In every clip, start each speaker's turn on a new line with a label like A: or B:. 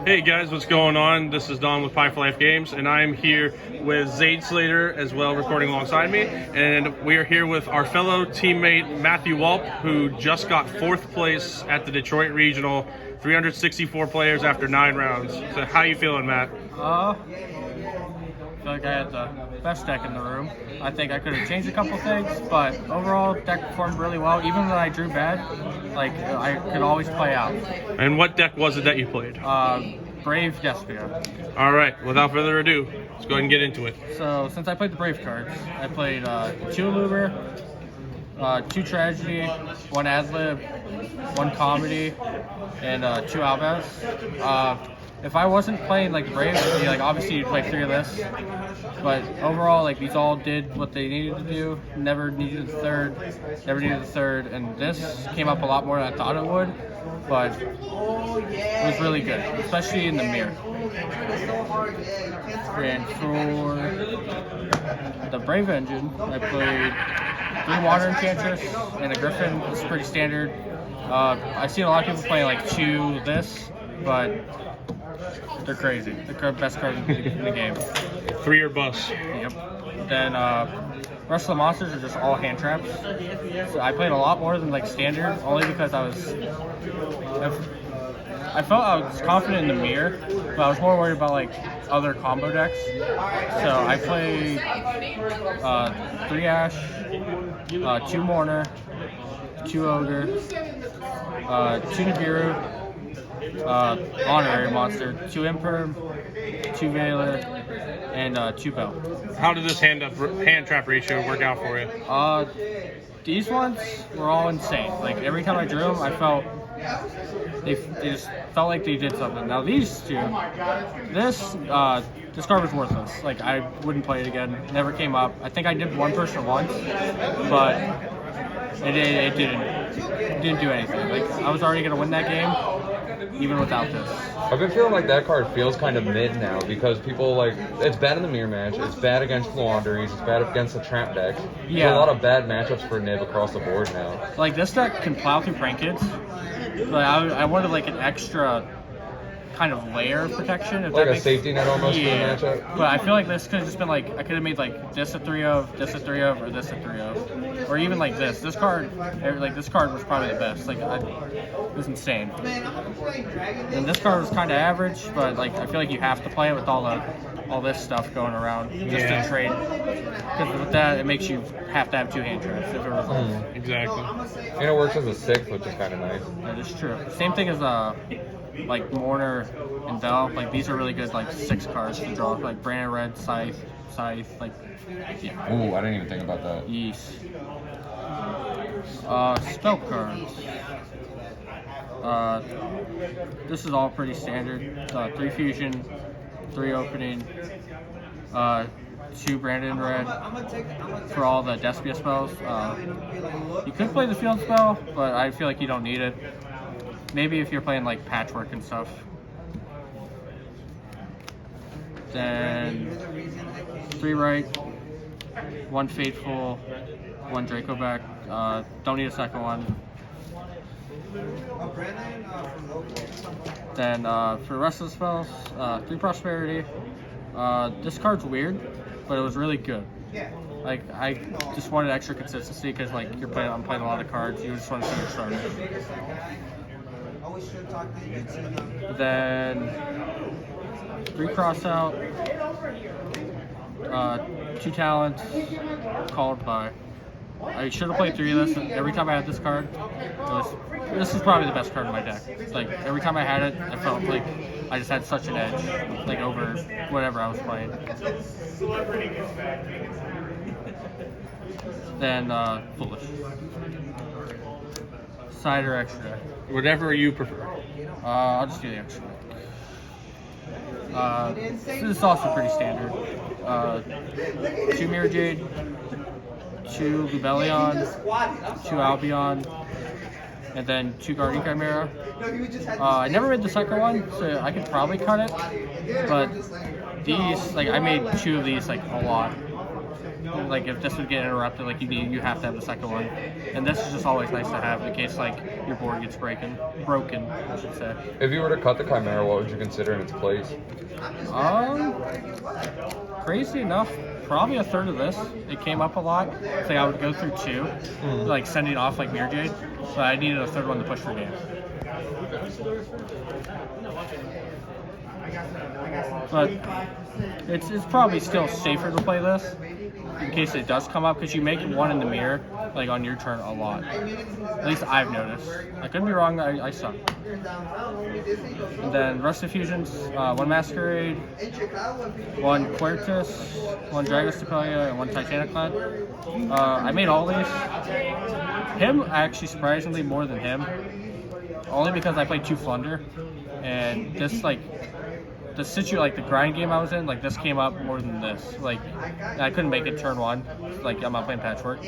A: Hey guys, what's going on? This is Don with Pie for Life Games, and I'm here with Zaid Slater as well, recording alongside me. And we are here with our fellow teammate Matthew Walp, who just got 4th place at the Detroit Regional, 364 players after 9 rounds. So how you feeling, Matt?
B: I feel like I had the best deck in the room. I think I could have changed a couple things, but overall, deck performed really well. Even when I drew bad, like I could always play out.
A: And what deck was it that you played?
B: Brave Despia.
A: All right, without further ado, let's go ahead and get into it.
B: So since I played the Brave cards, I played 2 Luber, 2 Tragedy, 1 Adlib, 1 Comedy, and 2 Albaz. If I wasn't playing like the Brave, it'd be, like obviously you'd play 3 of this. But overall, like these all did what they needed to do. Never needed the third, and this came up a lot more than I thought it would. But it was really good, especially in the mirror. And for the Brave engine, I played 3 Water Enchantress and a Griffin. It's pretty standard. I've seen a lot of people playing like 2 this, but they're crazy. The best card in the game.
A: 3 or bust.
B: Yep. Then rest of the monsters are just all hand traps. So I played a lot more than like standard, only because I felt I was confident in the mirror, but I was more worried about like other combo decks. So I played 3 Ash, 2 Mourner, 2 Ogre, 2 Nibiru, honorary monster, 2 Imperm, 2 Veiler, and 2 Bell.
A: How did this hand trap ratio work out for you?
B: These ones were all insane. Like every time I drew them, I felt they just felt like they did something. Now these 2, this card was worthless. Like I wouldn't play it again. Never came up. I think I did 1 person once, but it didn't do anything. Like I was already gonna win that game, even without this.
C: I've been feeling like that card feels kind of mid now because people like it's bad in the mirror match, it's bad against Fluanderies, it's bad against the trap decks.
B: Yeah.
C: There's a lot of bad matchups for Nib across the board now.
B: Like this deck can plow through prank kids. But I wanted like an extra kind of layer of protection. If
C: Like
B: that
C: a
B: makes,
C: safety net almost for the matchup.
B: But I feel like this could have just been like I could have made like this a 3 of, this a 3 of, or this a 3 of, or even like this. This card was probably the best. Like it was insane. And this card was kind of average, but like I feel like you have to play it with all this stuff going around just to trade. Because with that, it makes you have to have 2 hand traps if it resolves.
A: Exactly.
C: And it works as a 6th, which is kind of nice.
B: That is true. Same thing as like Mourner and Bell. Like these are really good like 6 cards to draw. Like Brandon Red, Scythe, like yeah.
C: Ooh, I didn't even think about that.
B: Yeast. Spell cards. This is all pretty standard. 3 fusion, 3 opening, 2 Brandon Red for all the Despia spells. You could play the field spell, but I feel like you don't need it. Maybe if you're playing like patchwork and stuff. Then 3 right, 1 Fateful, 1 Draco back. Don't need a second one. Then for the rest of the spells, 3 Prosperity. This card's weird, but it was really good. Like I just wanted extra consistency because like I'm playing a lot of cards. You just want to see your starters. Then 3 cross out, 2 talents, called by. I should have played 3 of this. Every time I had this card, this is probably the best card in my deck. Like every time I had it, I felt like I just had such an edge, like over whatever I was playing. Then Foolish. Side or extra?
A: Whatever you prefer.
B: I'll just do the extra. This is also pretty standard. 2 Mirror Jade, 2 Lubellion, 2 Albion, and then 2 Guardian Chimera. I never made the second one, so I could probably cut it, but these, like I made 2 of these like a lot. Like if this would get interrupted, like you have to have the second one. And this is just always nice to have in case like your board gets broken, I should say.
C: If you were to cut the Chimera, what would you consider in its place?
B: Crazy enough, probably a third of this. It came up a lot. So I would go through 2, like sending off like Mirror Jade, but I needed a third one to push for game. But it's probably still safer to play this in case it does come up, because you make one in the mirror like on your turn a lot. At least I've noticed. I could be wrong. I suck. And then Rust Fusions, 1 Masquerade, 1 Quertus, 1 Dragon Despia, and 1 Titaniclad. I made all these. Him actually surprisingly more than him, only because I played 2 Flunder, and this like the grind game I was in, like this came up more than this. Like I couldn't make it turn 1. Like I'm not playing Patchwork,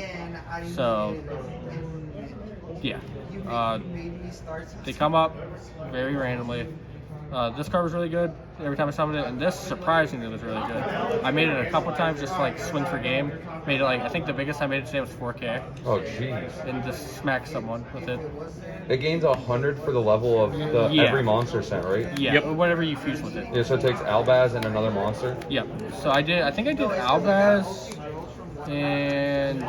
B: so yeah. They come up very randomly. This card was really good every time I summoned it, and this surprisingly was really good. I made it a couple times just to, like swing for game. Made it like, I think the biggest I made it today was 4K.
C: Oh jeez.
B: And just smack someone with it.
C: It gains 100 for the level of the every monster sent, right?
B: Yeah, or whatever you fuse with it.
C: Yeah, so it takes Albaz and another monster.
B: Yep. So I think I did Albaz and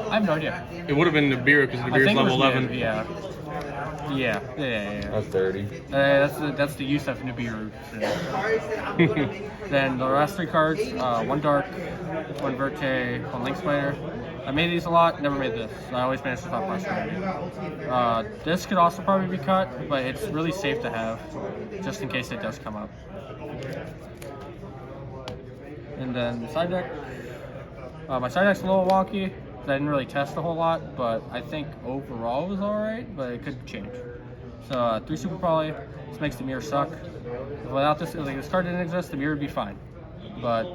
B: I have no idea.
A: It would have been Nibiru because Nibiru's level 11.
B: Yeah.
C: That's dirty.
B: That's the use of Nibiru. Then the last 3 cards, 1 Dark, 1 Verte, 1 Link Spider. I made these a lot, never made this. I always managed to stop frustrating. This could also probably be cut, but it's really safe to have, just in case it does come up. And then the side deck. My side deck's a little wonky. I didn't really test a whole lot, but I think overall it was alright, but it could change. So 3 Super Poly. This makes the mirror suck. Without this, like this card didn't exist, the mirror would be fine. But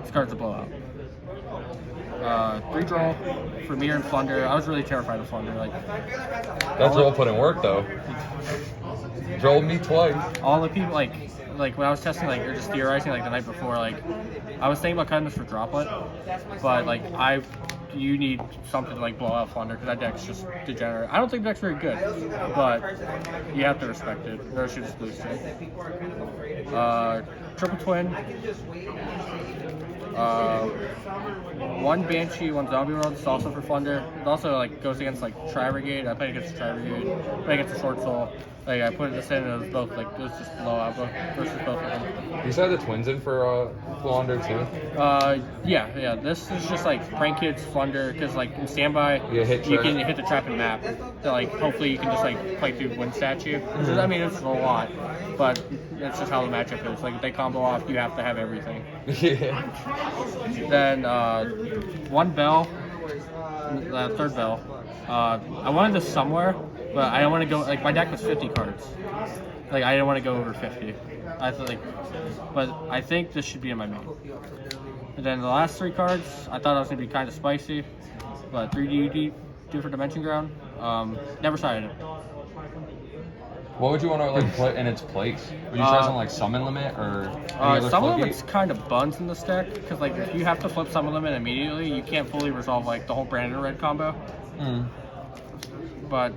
B: this card's a blowout. 3 Droll for mirror and Flunder. I was really terrified of Flunder. Like
C: that Droll put in work though. Drolled me twice.
B: All the people like when I was testing, like, or just theorizing, like the night before, like I was thinking about cutting this for Droplet, but like you need something to like blow out Flunder because that deck's just degenerate. I don't think the deck's very good, but you have to respect it, or it should just lose to it. Triple Twin. 1 Banshee, 1 Zombie World. It's also for Flunder. It also like goes against like Tri Brigade. I played against the Tri Brigade. I played against the Short Soul. Like I put this in, and it was both like it was just low alpha versus both of them.
C: You said the twins in for Flunder too.
B: Yeah. This is just like prank kids Flunder because like in standby you can hit the trap and map. So like hopefully you can just like play through one statue. I mean it's a lot, but it's just how the matchup is. Like if they combo off, you have to have everything.
C: Yeah.
B: Then 1 Bell, 3rd Bell. I wanted this somewhere, but I don't want to go. Like my deck was 50 cards. Like I didn't want to go over 50. But I think this should be in my main. And then the last 3 cards, I thought I was gonna be kind of spicy, but 3D different Dimension Ground. Never sided it.
C: What would you want to like put in its place? Would you try something like Summon Limit or
B: Summon Limit's kind of buns in this deck because like if you have to flip Summon Limit immediately, you can't fully resolve like the whole Brandon Red combo. But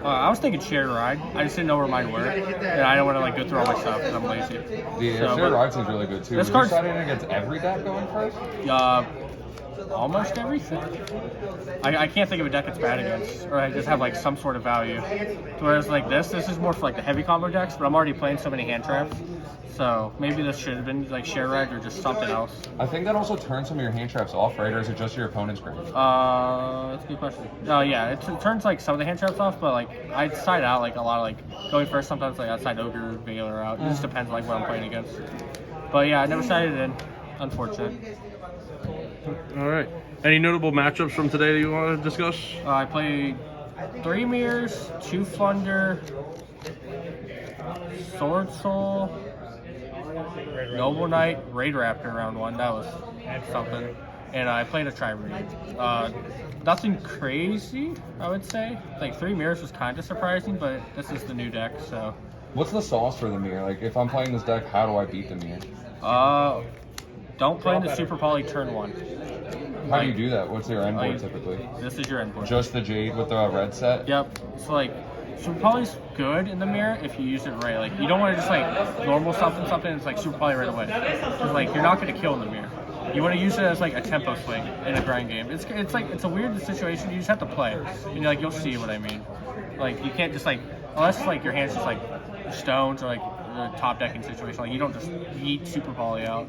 B: I was thinking Shared Ride. I just didn't know where mine were, and I don't want to like go through all my stuff because I'm lazy.
C: Yeah, Shared Ride seems really good too.
B: This card's
C: starting against every deck going first.
B: Almost everything. I can't think of a deck it's bad against, or I just have like some sort of value. Whereas like this is more for like the heavy combo decks, but I'm already playing so many hand traps. So maybe this should have been like Share Rag or just something else.
C: I think that also turns some of your hand traps off, right? Or is it just your opponent's grade?
B: That's a good question. Yeah, it turns like some of the hand traps off, but like I side out like a lot of like going first sometimes like outside Ogre, Veiler out. It just depends like what I'm playing against. But yeah, I never sided in. Unfortunate.
A: All right. Any notable matchups from today that you want to discuss?
B: I played 3 Mirrors, 2 Flunder, Sword Soul, Noble Knight, Raid Raptor round 1. That was something. And I played a Tri-Brigade. Nothing crazy, I would say. Like 3 Mirrors was kind of surprising, but this is the new deck, so.
C: What's the sauce for the mirror? Like if I'm playing this deck, how do I beat the mirror?
B: Don't play in the Super Poly turn 1.
C: How do you do that? What's your end board typically?
B: This is your end board.
C: Just the Jade with the red set?
B: Yep. So like, Super Poly's good in the mirror if you use it right. Like, you don't want to just like normal something, it's like Super Poly right away. Because like, you're not going to kill in the mirror. You want to use it as like a tempo swing in a grind game. It's like, it's a weird situation. You just have to play. And like, you'll see what I mean. Like, you can't just like, unless like your hand's just like stones or like a top decking situation. Like, you don't just yeet Super Poly out.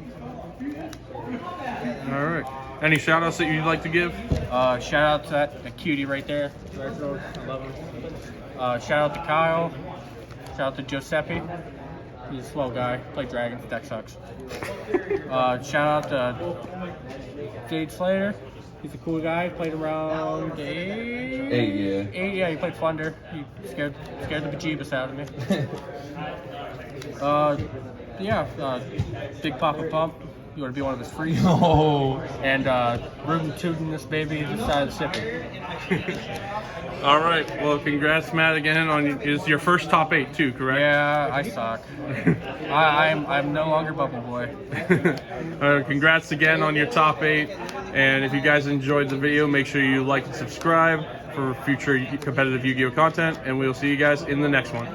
A: All right. Any shout outs that you'd like to give?
B: Shout out to that cutie right there. I love him. Shout out to Kyle. Shout out to Giuseppe. He's a slow guy. Play Dragons. Deck sucks. Shout out to Jade Slater. He's a cool guy. Played around 8.
C: 8, yeah.
B: 8, yeah. He played Thunder. He scared the bejeebus out of me. Big Papa Pump. You want to be one of his freaks.
C: Oh.
B: And rootin' tootin' this baby decided to sip it.
A: All right. Well, congrats, Matt, again on is your first top 8 too, correct?
B: Yeah, I suck. I'm no longer Bubble Boy.
A: Congrats again on your top 8. And if you guys enjoyed the video, make sure you like and subscribe for future competitive Yu-Gi-Oh content. And we'll see you guys in the next one.